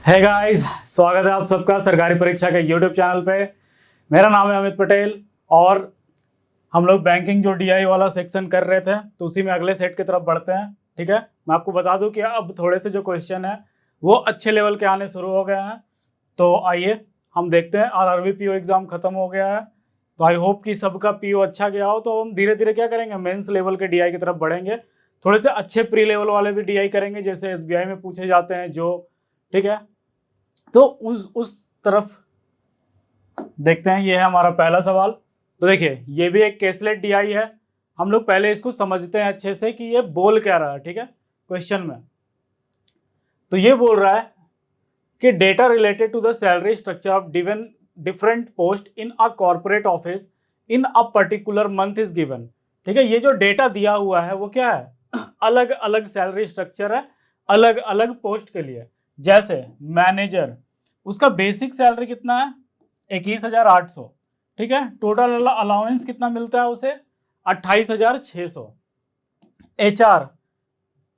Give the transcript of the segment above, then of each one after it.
है गाइस, स्वागत है आप सबका सरकारी परीक्षा के यूट्यूब चैनल पे। मेरा नाम है अमित पटेल और हम लोग बैंकिंग जो डीआई वाला सेक्शन कर रहे थे तो उसी में अगले सेट की तरफ बढ़ते हैं। ठीक है, मैं आपको बता दूं कि अब थोड़े से जो क्वेश्चन है वो अच्छे लेवल के आने शुरू हो गए हैं। तो आइए हम देखते हैं। आरआरबी पीओ एग्जाम खत्म हो गया है तो आई होप कि सबका पीओ अच्छा गया हो। तो हम धीरे धीरे क्या करेंगे, मेंस लेवल के डीआई की तरफ बढ़ेंगे। थोड़े से अच्छे प्री लेवल वाले भी डीआई करेंगे जैसे एसबीआई में पूछे जाते हैं जो। ठीक है, तो उस तरफ देखते हैं। ये है हमारा पहला सवाल। तो देखिए ये भी एक केसलेट डीआई है। हम लोग पहले इसको समझते हैं अच्छे से कि ये बोल क्या रहा है। ठीक है, क्वेश्चन में तो ये बोल रहा है कि data related to the salary structure of given different post in a corporate office in a particular month is given. ठीक है, ये जो डेटा दिया हुआ है वो क्या है, अलग अलग सैलरी स्ट्रक्चर है अलग अलग पोस्ट के लिए। जैसे मैनेजर, उसका बेसिक सैलरी कितना है 21,800। ठीक है, टोटल अलाउंस कितना मिलता है उसे 28,600। एचआर,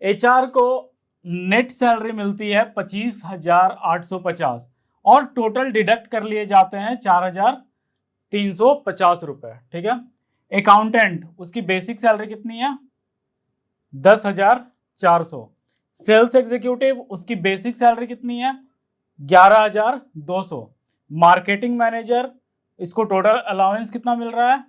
एचआर को नेट सैलरी मिलती है 25,850 और टोटल डिडक्ट कर लिए जाते हैं 4,350 रुपए। ठीक है, अकाउंटेंट, उसकी बेसिक सैलरी कितनी है 10,400। सेल्स एग्जीक्यूटिव, उसकी बेसिक सैलरी कितनी है 11,200। मार्केटिंग मैनेजर, इसको टोटल अलाउंस कितना मिल रहा है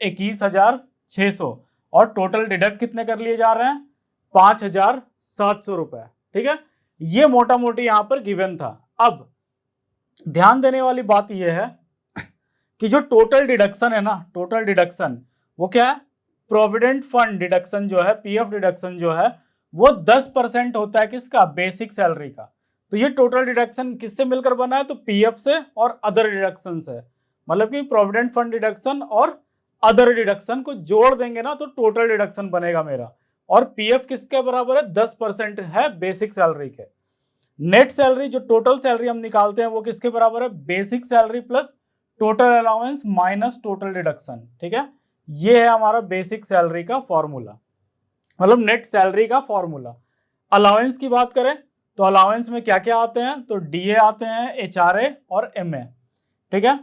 21,600 और टोटल डिडक्ट कितने कर लिए जा रहे हैं 5,700 रुपए। ठीक है, ये मोटा मोटी यहां पर गिवन था। अब ध्यान देने वाली बात यह है कि जो टोटल डिडक्शन है ना, टोटल डिडक्शन वो क्या है, प्रोविडेंट फंड डिडक्शन जो है, पीएफ डिडक्शन जो है वो 10% होता है किसका, बेसिक सैलरी का। तो ये टोटल डिडक्शन किससे मिलकर बना है, तो पीएफ से और अदर डिडक्शन से। मतलब कि प्रोविडेंट फंड डिडक्शन और अदर डिडक्शन को जोड़ देंगे ना तो टोटल डिडक्शन बनेगा मेरा। और पीएफ किसके बराबर है 10% है बेसिक सैलरी के। नेट सैलरी, जो टोटल सैलरी हम निकालते हैं वो किसके बराबर है, basic salary plus total allowance minus total deduction. ठीक है, ये है हमारा बेसिक सैलरी का फॉर्मूला, मतलब नेट सैलरी का फॉर्मूला। अलाउंस की बात करें तो अलाउंस में क्या क्या आते हैं, तो डीए आते हैं, एचआरए और एमए। ठीक है,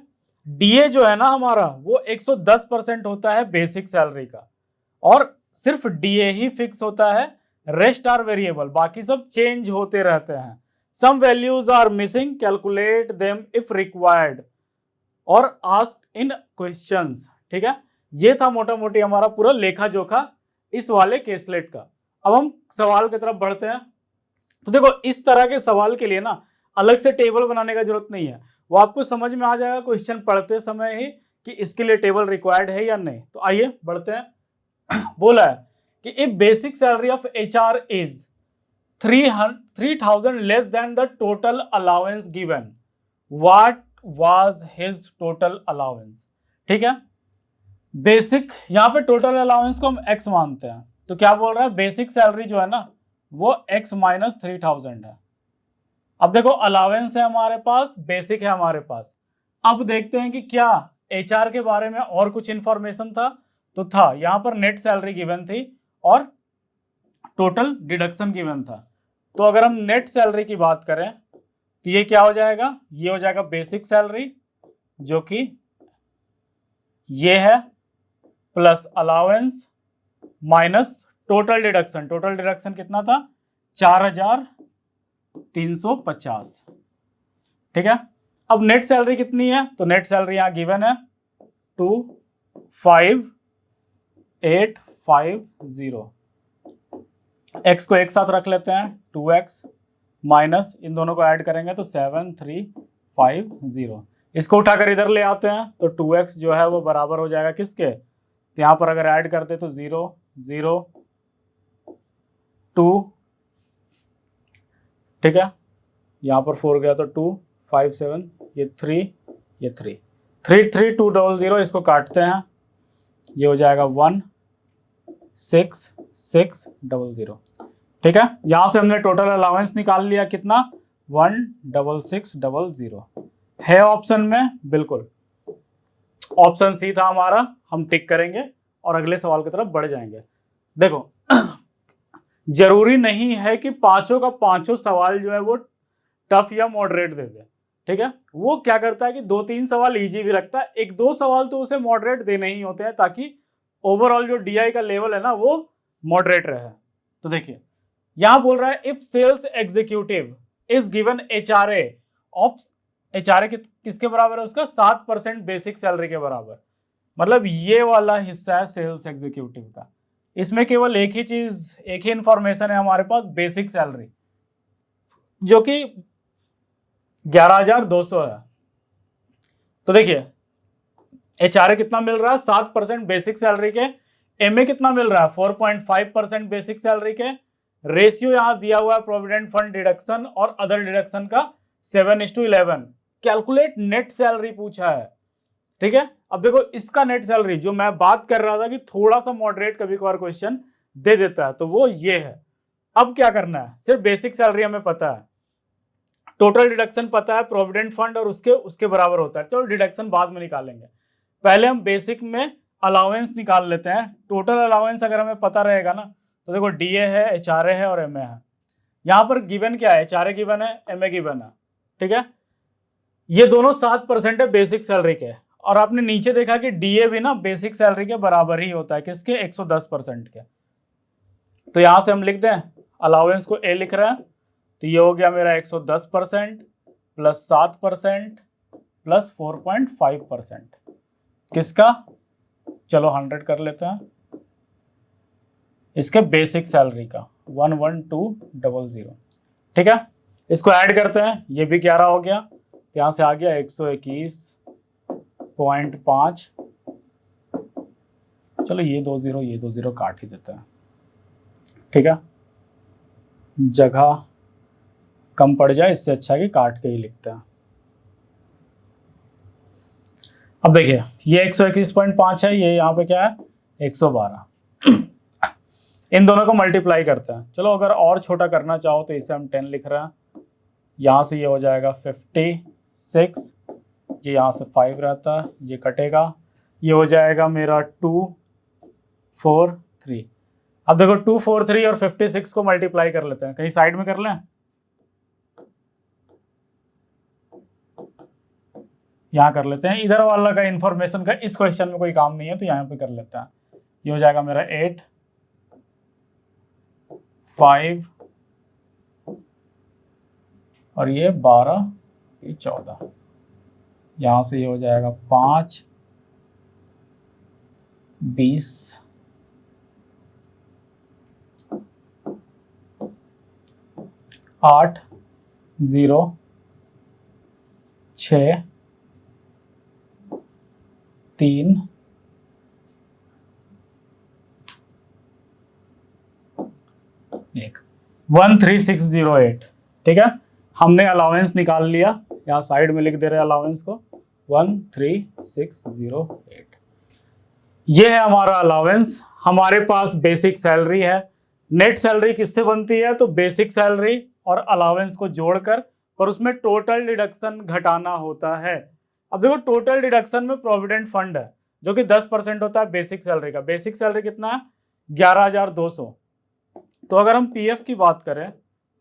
डीए जो है ना हमारा वो 110% होता है बेसिक सैलरी का और सिर्फ डीए ही फिक्स होता है, रेस्ट आर वेरिएबल, बाकी सब चेंज होते रहते हैं। Some values are missing, calculate them if required और आस्क्ड इन क्वेश्चंस। ठीक है, ये था मोटा मोटी हमारा पूरा लेखा जोखा इस वाले केसलेट का। अब हम सवाल की तरफ बढ़ते हैं। तो देखो इस तरह के सवाल के लिए ना अलग से टेबल बनाने का जरूरत नहीं है, वो आपको समझ में आ जाएगा क्वेश्चन पढ़ते समय ही कि इसके लिए टेबल रिक्वायर्ड है या नहीं। तो आइए बढ़ते हैं। बोला है कि if basic salary of HR is 3,000 less than the total allowance given, what was his total allowance. ठीक है, बेसिक, यहां पे टोटल अलाउंस को हम एक्स मानते हैं तो क्या बोल रहा है, बेसिक सैलरी जो है ना वो x माइनस 3,000 है। अब देखो अलाउंस है हमारे पास, बेसिक है हमारे पास। अब देखते हैं कि क्या एचआर के बारे में और कुछ इंफॉर्मेशन था, तो था, यहां पर नेट सैलरी गिवन थी और टोटल डिडक्शन गिवन था। तो अगर हम नेट सैलरी की बात करें तो ये क्या हो जाएगा, ये हो जाएगा बेसिक सैलरी जो कि ये है plus allowance minus total deduction. Total deduction कितना था 4,350। ठीक है, अब नेट सैलरी कितनी है, तो नेट सैलरी यहां गिवन है 2,5,850। एक्स को एक साथ रख लेते हैं, 2x माइनस इन दोनों को ऐड करेंगे तो 7,350। इसको उठाकर इधर ले आते हैं तो 2x जो है वो बराबर हो जाएगा किसके, तो यहां पर अगर ऐड करते तो 0 0 2। ठीक है, यहां पर 4 गया तो 2 5 7, ये 3, ये 3 3 3 2 0 0, इसको काटते हैं ये हो जाएगा 1 6 6 0 0। ठीक है, यहां से हमने टोटल अलाउंस निकाल लिया कितना 1,6,6,0,0 है ऑप्शन में, बिल्कुल ऑप्शन सी था हमारा। हम टिक करेंगे और अगले सवाल की तरफ बढ़ जाएंगे। देखो जरूरी नहीं है कि पांचों का पांचों सवाल जो है वो टफ या मॉडरेट दे दे, ठीक है। वो क्या करता है कि 2-3 सवाल इजी भी रखता है, 1-2 सवाल तो उसे मॉडरेट देने ही होते हैं ताकि ओवरऑल जो डीआई का लेवल है ना वो मॉडरेट रहे। तो देखिए यहां बोल रहा है if sales executive is given HRA of, HRA किसके बराबर है उसका, 7% बेसिक सैलरी के बराबर। मतलब ये वाला हिस्सा है सेल्स एग्जीक्यूटिव का, इसमें केवल एक ही चीज, एक ही इंफॉर्मेशन है हमारे पास, बेसिक सैलरी जो कि 11,200 है। तो देखिए एचआरए कितना मिल रहा है, 7% बेसिक सैलरी के, एमए कितना मिल रहा है, 4.5% बेसिक सैलरी के। रेशियो यहां दिया हुआ है प्रोविडेंट फंड डिडक्शन और अदर डिडक्शन का 7:11। कैलकुलेट नेट सैलरी पूछा है, ठीक है। अब देखो इसका नेट सैलरी जो मैं बात कर रहा था कि थोड़ा सा मॉडरेट कभी कभार क्वेश्चन दे देता है, तो वो ये है। अब क्या करना है, सिर्फ बेसिक सैलरी हमें पता है, टोटल डिडक्शन पता है, प्रोविडेंट फंड और उसके बराबर होता है। चलो डिडक्शन बाद में निकालेंगे, पहले हम बेसिक में अलाउंस निकाल लेते हैं। टोटल अलाउंस अगर हमें पता रहेगा ना, तो देखो डीए है, एचआरए है और एमए है। यहां पर गिवन क्या है, एचआरए गिवन है, एमए गिवन है, ठीक है। ये दोनों 7% है बेसिक सैलरी के, और आपने नीचे देखा कि डीए भी ना बेसिक सैलरी के बराबर ही होता है, किसके, 110% के। तो यहां से हम लिख दें अलाउंस को ए लिख रहे हैं, तो ये हो गया मेरा 110% प्लस 7% प्लस 4.5% किसका, चलो 100 कर लेते हैं, इसके बेसिक सैलरी का 11200, ठीक है। इसको ऐड करते हैं, ये भी 11 हो गया, तो यहां से आ गया 121.5। चलो ये 2 0 काट ही देते हैं, ठीक है, जगह कम पड़ जाए, इससे अच्छा है कि काट के ही लिखते हैं। अब देखिए ये 121.5 है, ये यहाँ पे क्या है 112। इन दोनों को मल्टीप्लाई करते हैं। चलो अगर और छोटा करना चाहो तो इसे हम 10 लिख रहे हैं, यहाँ से ये हो जाएगा 56, ये यहाँ से 5 रहता है, ये कटेगा, ये हो जाएगा मेरा 243। अब देखो 243 और 56 को मल्टीप्लाई कर लेते हैं, कहीं साइड में कर लें, यहाँ कर लेते हैं। इधर वाला का इंफॉर्मेशन का इस क्वेश्चन में कोई काम नहीं है, तो यहाँ पे कर लेते हैं। ये हो जाएगा मेरा 8, 5 और ये 12, ये 14, यहाँ से ये हो जाएगा 5, 20, 8, 0, 6, 3, 1, 13608, ठीक है। हमने अलाउंस निकाल लिया, यहाँ साइड में लिख दे रहे हैं अलाउंस को 13608। ये है हमारा अलाउंस। हमारे पास बेसिक सैलरी है, नेट सैलरी किससे बनती है, तो बेसिक सैलरी और अलाउंस को जोड़कर, और उसमें टोटल डिडक्शन घटाना होता है। अब देखो टोटल डिडक्शन में प्रोविडेंट फंड है जो कि 10% होता है बेसिक सैलरी का। बेसिक सैलरी कितना है, 11,200। तो अगर हम पीएफ की बात करें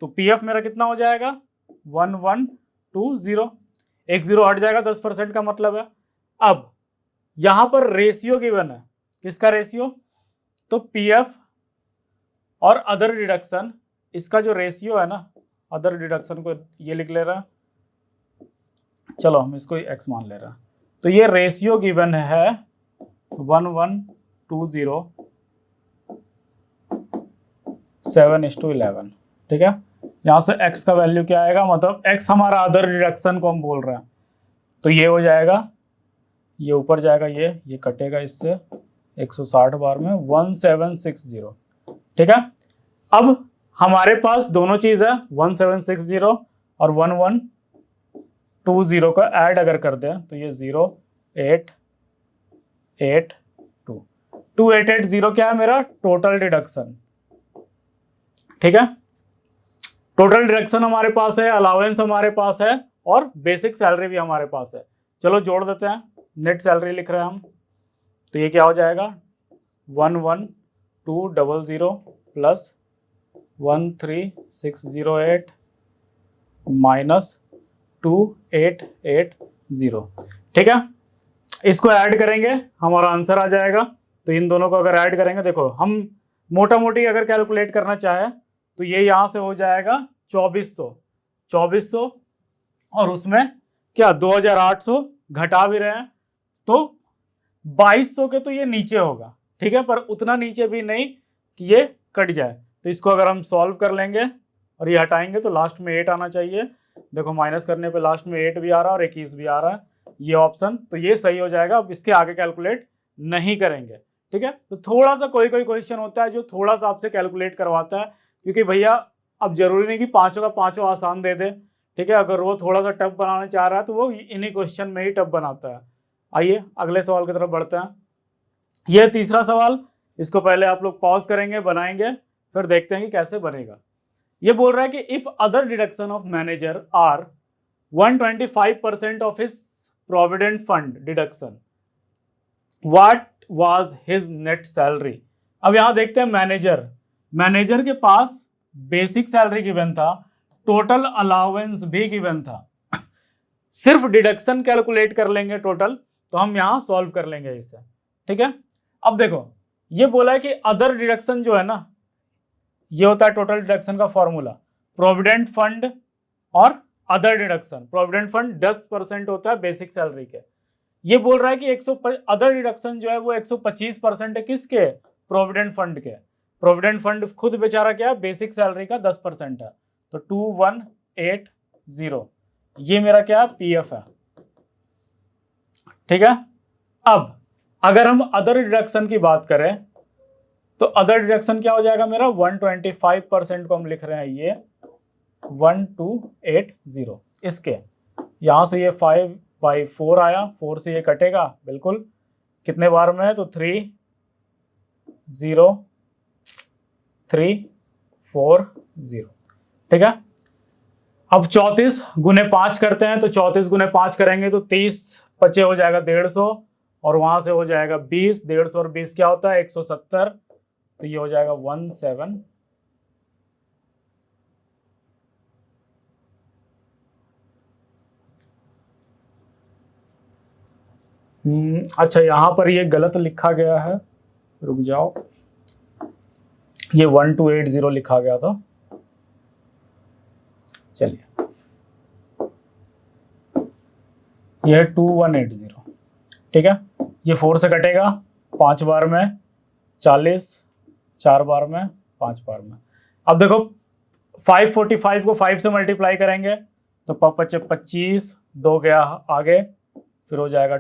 तो पीएफ मेरा कितना हो जाएगा, 1120, एक 0 हट जाएगा, 10% का मतलब है। अब यहां पर रेशियो गिवन है, किसका रेशियो, तो पीएफ और अदर डिडक्शन, इसका जो रेशियो है ना, अदर डिडक्शन को ये लिख ले रहा है, चलो हम इसको एक्स मान ले रहे हैं। तो ये रेशियो गिवन है 1120 7:11, ठीक है। यहाँ से x का वैल्यू क्या आएगा, मतलब x हमारा अदर डिडक्शन को हम बोल रहे हैं, तो ये हो जाएगा, ये ऊपर जाएगा, ये कटेगा इससे 160 बार में 1760, ठीक है। अब हमारे पास दोनों चीज है, 1760 और 1120 का ऐड अगर कर दें तो ये 0882, 2880 क्या है मेरा टोटल डिडक्शन, ठीक है। टोटल डिडक्शन हमारे पास है, अलाउंस हमारे पास है और बेसिक सैलरी भी हमारे पास है। चलो जोड़ देते हैं, नेट सैलरी लिख रहे हैं हम, तो ये क्या हो जाएगा 11200 प्लस 13608 -2880। ठीक है, इसको ऐड करेंगे हमारा आंसर आ जाएगा। तो इन दोनों को अगर ऐड करेंगे, देखो हम मोटा मोटी अगर कैलकुलेट करना चाहे तो ये यहां से हो जाएगा 2400 और उसमें क्या 2800 घटा भी रहे हैं तो 2200 के तो ये नीचे होगा। ठीक है, पर उतना नीचे भी नहीं कि ये कट जाए। तो इसको अगर हम सॉल्व कर लेंगे और ये हटाएंगे तो लास्ट में 8 आना चाहिए। देखो माइनस करने पे लास्ट में 8 भी आ रहा है और 21 भी आ रहा है, ये ऑप्शन तो ये सही हो जाएगा। अब इसके आगे कैलकुलेट नहीं करेंगे। ठीक है, तो थोड़ा सा कोई क्वेश्चन होता है जो थोड़ा सा आपसे कैलकुलेट करवाता है, क्योंकि भैया अब जरूरी नहीं कि पांचों का पांचों आसान दे दे। ठीक है, अगर वो थोड़ा सा टफ बनाना चाह रहा है तो वो इन्हीं क्वेश्चन में ही टफ बनाता है। आइए अगले सवाल की तरफ बढ़ते हैं। यह तीसरा सवाल, इसको पहले आप लोग पॉज करेंगे, बनाएंगे, फिर देखते हैं कि कैसे बनेगा। ये बोल रहा है कि if other deduction of manager are 125% of his provident fund deduction, what was his net salary. अब यहां देखते हैं मैनेजर के पास बेसिक सैलरी गिवन था, टोटल अलाउंस भी गिवन था। सिर्फ डिडक्शन कैलकुलेट कर लेंगे टोटल, तो हम यहां सॉल्व कर लेंगे इसे। ठीक है, अब देखो ये बोला है कि अदर डिडक्शन जो है ना, ये होता है टोटल डिडक्शन का फॉर्मूला, प्रोविडेंट फंड और अदर डिडक्शन। प्रोविडेंट फंड 10% होता है बेसिक सैलरी के। ये बोल रहा है कि अदर डिडक्शन जो है वो 125% है किसके, प्रोविडेंट फंड के। प्रोविडेंट फंड खुद बेचारा क्या है, बेसिक सैलरी का 10% है, तो 2180 ये मेरा क्या है, पीएफ है। ठीक है, अब अगर हम अदर डिडक्शन की बात करें तो अदर डिडक्शन क्या हो जाएगा मेरा, 125% को हम लिख रहे हैं ये 1280। इसके यहां से ये 5/4 आया, 4 से ये कटेगा बिल्कुल, कितने बार में है तो 30340। ठीक है, अब 34 गुने 5 करते हैं, तो 34 गुने 5 करेंगे तो 30 बचे हो जाएगा 150 और वहां से हो जाएगा 20, 150 और 20 क्या होता है 170, तो ये हो जाएगा 17। अच्छा यहां पर ये गलत लिखा गया है, रुक जाओ, ये 1280 लिखा गया था। चलिए ये 2180। ठीक है, ये 4 से कटेगा 5 बार में 40, 4 बार में 5 बार में। अब देखो 545 को 5 से मल्टीप्लाई करेंगे तो 25, 2 गया आगे, फिर हो जाएगा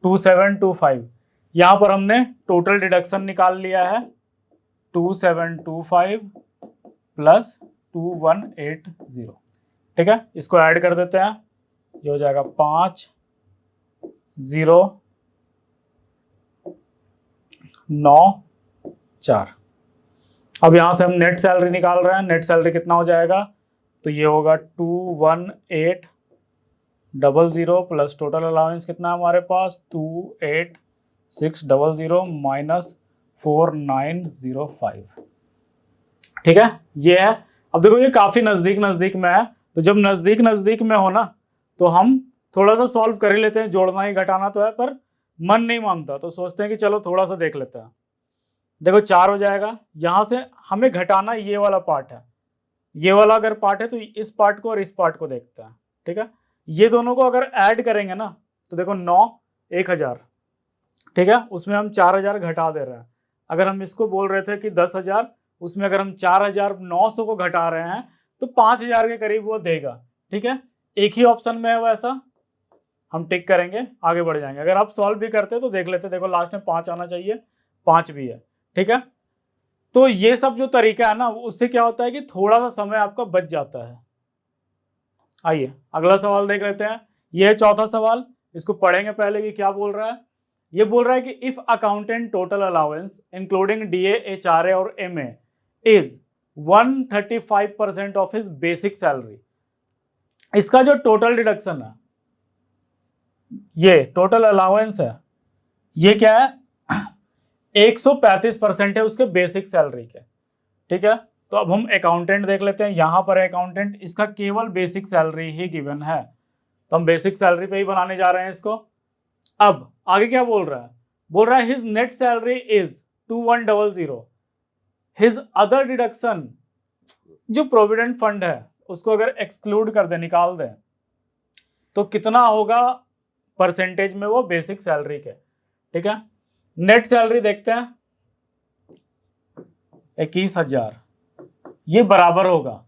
2725। यहां पर हमने टोटल डिडक्शन निकाल लिया है, 2725 प्लस 2180। ठीक है, इसको ऐड कर देते हैं, ये हो जाएगा 5094। अब यहां से हम नेट सैलरी निकाल रहे हैं, नेट सैलरी कितना हो जाएगा, तो ये होगा 21800 प्लस टोटल अलाउंस कितना है हमारे पास 28600 माइनस 4905। ठीक है, ये है। अब देखो ये काफी नजदीक में है, तो जब नजदीक में हो ना तो हम थोड़ा सा सॉल्व कर ही लेते हैं, जोड़ना ही घटाना तो है पर मन नहीं मानता, तो सोचते हैं कि चलो थोड़ा सा देख लेते हैं। देखो 4 हो जाएगा, यहां से हमें घटाना ये वाला पार्ट है, ये वाला अगर पार्ट है तो इस पार्ट को और इस पार्ट को देखते हैं। ठीक है, ये दोनों को अगर ऐड करेंगे ना तो देखो 9 1000। ठीक है, उसमें हम 4000 घटा दे रहे हैं। अगर हम इसको बोल रहे थे कि 10,000, उसमें अगर हम 4900 को घटा रहे हैं तो 5000 के करीब वो देगा। ठीक है, एक ही ऑप्शन में है वैसा, हम टिक करेंगे, आगे बढ़ जाएंगे। अगर आप सॉल्व भी करते तो देख लेते, देखो लास्ट में 5 आना चाहिए, 5 भी है। ठीक है, तो ये सब जो तरीका है ना उससे क्या होता है कि थोड़ा सा समय आपका बच जाता है। आइए अगला सवाल देख लेते हैं, ये है चौथा सवाल, इसको पढ़ेंगे पहले कि क्या बोल रहा है। ये बोल रहा है कि if accountant total allowance including DA, HRA और MA is 135% of his basic salary, इसका जो टोटल डिडक्शन है, ये टोटल अलाउंस है, ये क्या है 135% है उसके बेसिक सैलरी के। ठीक है, तो अब हम अकाउंटेंट देख लेते हैं। यहाँ पर अकाउंटेंट, इसका केवल बेसिक सैलरी ही गिवन है, तो हम बेसिक सैलरी पे ही बनाने जा रहे हैं इसको। अब आगे क्या बोल रहा है, बोल रहा है his net salary is 2100, his other deduction, जो प्रोविडेंट फंड है उसको अगर एक्सक्लूड कर दे, निकाल दे, तो कितना होगा परसेंटेज में वो बेसिक सैलरी के। ठीक है, नेट सैलरी देखते हैं 21,000, ये बराबर होगा,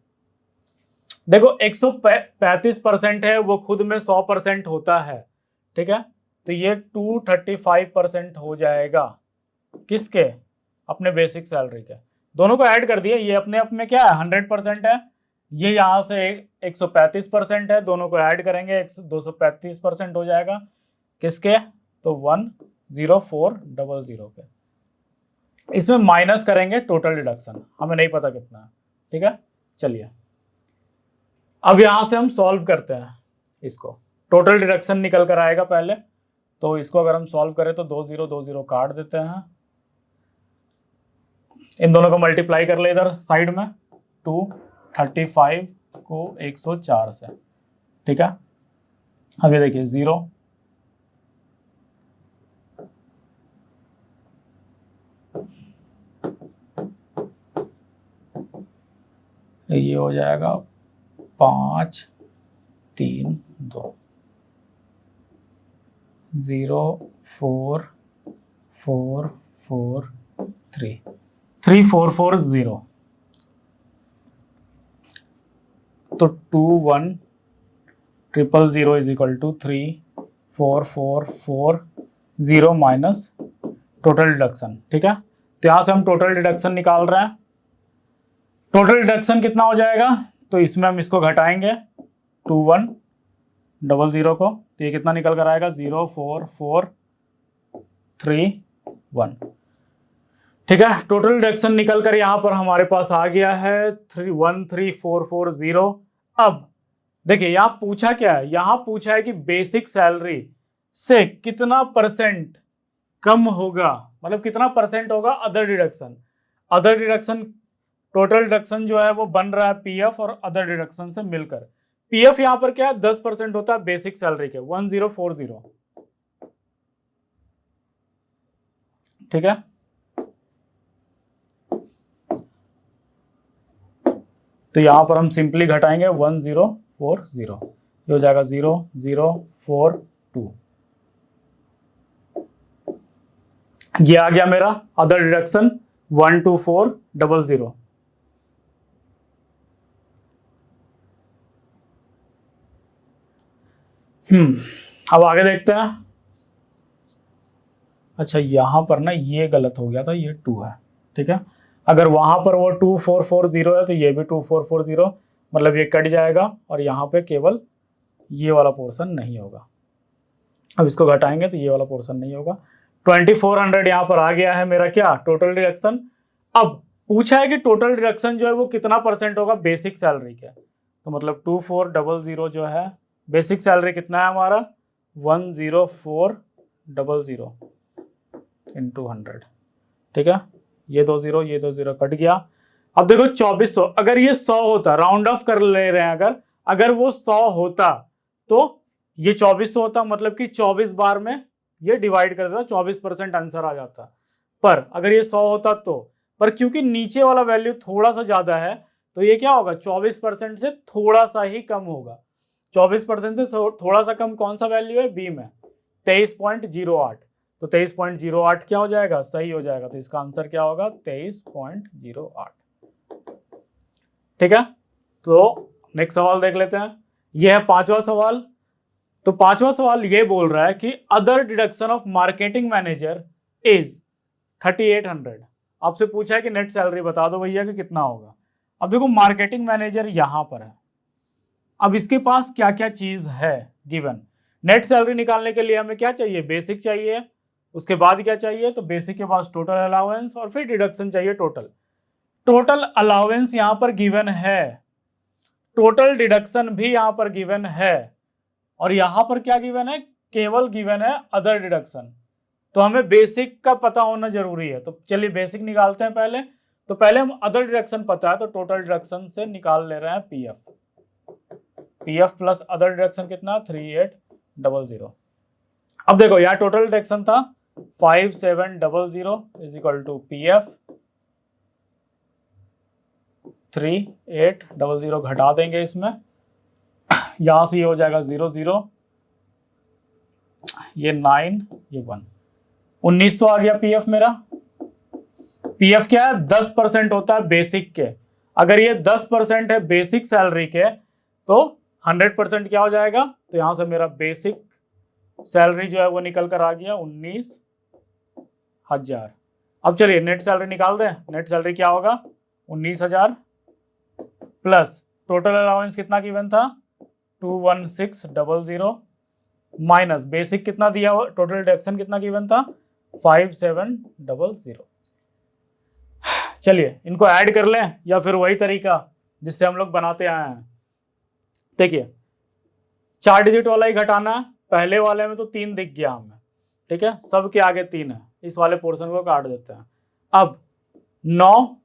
देखो 135% है, वो खुद में 100% होता है। ठीक है, तो ये 235% हो जाएगा किसके, अपने बेसिक सैलरी के। दोनों को ऐड कर दिए, ये अपने आप में क्या है 100% है, ये यहां से 135% है, दोनों को ऐड करेंगे 235% हो जाएगा किसके, तो 10400 के। इसमें माइनस करेंगे टोटल डिडक्शन, हमें नहीं पता कितना है। ठीक है, चलिए अब यहां से हम सॉल्व करते हैं इसको। टोटल डिडक्शन निकल कर आएगा पहले, तो इसको अगर हम सॉल्व करें तो 2 0 काट देते हैं, इन दोनों को मल्टीप्लाई कर ले इधर साइड में, 235 को 104 से। ठीक है, अब ये देखिए 0, ये हो जाएगा 5 3 2, 0 4 4 4 3 3 4 4 0, तो 2 1 0 0 is equal to 3 4 4 4 0 minus total deduction. ठीक है, तो यहां से हम टोटल डिडक्शन निकाल रहे हैं। टोटल डिडक्शन कितना हो जाएगा, तो इसमें हम इसको घटाएंगे 2100 को, तो ये कितना निकल कर आएगा 0 4 4 3 1। ठीक है, टोटल डिडक्शन निकल कर यहां पर हमारे पास आ गया है 13440। अब देखिए यहां पूछा क्या है, यहां पूछा है कि बेसिक सैलरी से कितना परसेंट कम होगा, मतलब कितना परसेंट होगा other deduction. Other deduction, total deduction जो है वो बन रहा है पीएफ और अदर डिडक्शन से मिलकर। पीएफ यहां पर क्या है 10% होता है बेसिक सैलरी के, 1040। ठीक है, तो यहां पर हम सिंपली घटाएंगे 1040, ये हो जाएगा 0042। ये आ गया मेरा अदर डिडक्शन 12400। अब आगे देखते हैं। अच्छा यहां पर ना ये गलत हो गया था, ये 2 है। ठीक है, अगर वहां पर वो 2440 है तो ये भी 2440, मतलब ये कट जाएगा और यहाँ पे केवल ये वाला पोर्शन नहीं होगा। अब इसको घटाएंगे तो ये वाला पोर्शन नहीं होगा। 2400 यहाँ पर आ गया है मेरा क्या, टोटल डिडक्शन। अब पूछा है कि टोटल डिडक्शन जो है वो कितना परसेंट होगा बेसिक सैलरी के, तो मतलब 2400 जो है बेसिक सैलरी कितना है हमारा 10400 इंटू 100। ठीक है, ये 2 0 कट गया। अब देखो 2400, अगर ये 100 होता, राउंड ऑफ कर ले रहे हैं, अगर वो 100 होता तो ये 2400 होता, मतलब कि 24 बार में ये डिवाइड कर देता, 24% आंसर आ जाता। पर अगर ये 100 होता तो, पर क्योंकि नीचे वाला वैल्यू थोड़ा सा ज्यादा है तो ये क्या होगा 24% से थोड़ा सा ही कम होगा। 24% से थोड़ा सा कम कौन सा वैल्यू है, बी में 23.08, तो 23.08 क्या हो जाएगा, सही हो जाएगा। तो इसका आंसर क्या होगा 23.08। ठीक है, तो नेक्स्ट सवाल देख लेते हैं। यह है 5वां सवाल। तो 5वां सवाल ये बोल रहा है कि other deduction of marketing manager is 3800। आपसे पूछा है कि नेट सैलरी बता दो भैया कि कितना होगा। अब देखो मार्केटिंग मैनेजर यहां पर है, अब इसके पास क्या क्या चीज है गिवन। नेट सैलरी निकालने के लिए हमें क्या चाहिए, बेसिक चाहिए, उसके बाद क्या चाहिए, तो बेसिक के पास टोटल अलाउंस और फिर डिडक्शन चाहिए टोटल। टोटल अलाउंस यहां पर गिवन है, टोटल डिडक्शन भी यहां पर गिवन है, और यहां पर क्या गिवन है, केवल गिवन है अदर डिडक्शन। तो हमें बेसिक का पता होना जरूरी है, तो चलिए बेसिक निकालते हैं पहले। तो पहले हम अदर डिडक्शन पता है तो टोटल डिडक्शन से निकाल ले रहे हैं पीएफ प्लस अदर डिडक्शन कितना 3800। अब देखो यार टोटल डिडक्शन था 5700 इज इक्वल टू पीएफ 3800 घटा देंगे इसमें, यहां से ये हो जाएगा 00, ये 9, ये 1, 1900 आ गया पीएफ मेरा। पीएफ क्या है 10% होता है बेसिक के, अगर ये 10% है बेसिक सैलरी के तो 100% क्या हो जाएगा, तो यहां से मेरा बेसिक सैलरी जो है वो निकल कर आ गया 19,000। अब चलिए नेट सैलरी निकाल दें। नेट सैलरी क्या होगा 19,000 प्लस टोटल अलाउंस कितना गिवन था 21600 माइनस बेसिक कितना दिया हुआ, टोटल डिडक्शन कितना गिवन था 5700। चलिए इनको ऐड कर लें या फिर वही तरीका जिससे हम लोग बनाते आए हैं। देखिए 4 डिजिट वाला ही घटाना है, पहले वाले में तो 3 दिख गया हमें, ठीक है, सबके आगे 3 है, इस वाले पोर्शन को काट देते हैं। अब 9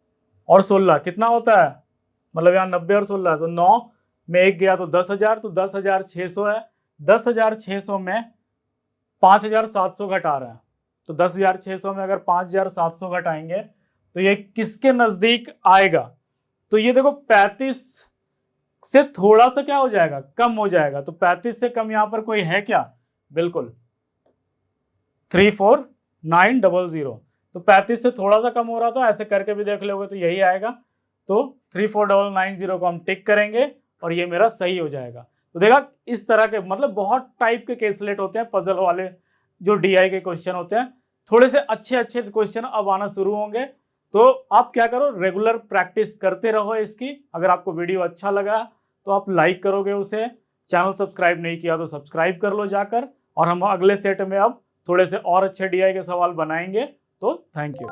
और 16 कितना होता है, मतलब यहाँ 90 और 16 है, तो 9 में 1 गया तो 10,000, तो 10,600 है। 10,600 में 5,700 घटा रहे हैं, तो 10,600 में अगर 5,700 घटाएंगे तो ये किसके नजदीक आएगा, तो ये देखो 35 से थोड़ा सा क्या हो जाएगा, कम हो जाएगा। तो 35 से कम यहां पर कोई है क्या, बिल्कुल 34900। तो 35 से थोड़ा सा कम हो रहा था, ऐसे करके भी देख लोगे तो यही आएगा। तो 34990 को हम टिक करेंगे और ये मेरा सही हो जाएगा। तो देखा इस तरह के मतलब बहुत टाइप के केसलेट होते हैं, पजल वाले जो डीआई के क्वेश्चन होते हैं, थोड़े से अच्छे क्वेश्चन अब आना शुरू होंगे। तो आप क्या करो, रेगुलर प्रैक्टिस करते रहो इसकी। अगर आपको वीडियो अच्छा लगा तो आप लाइक करोगे उसे, चैनल सब्सक्राइब नहीं किया तो सब्सक्राइब कर लो जाकर, और हम अगले सेट में अब थोड़े से और अच्छे डीआई के सवाल बनाएंगे। तो थैंक यू।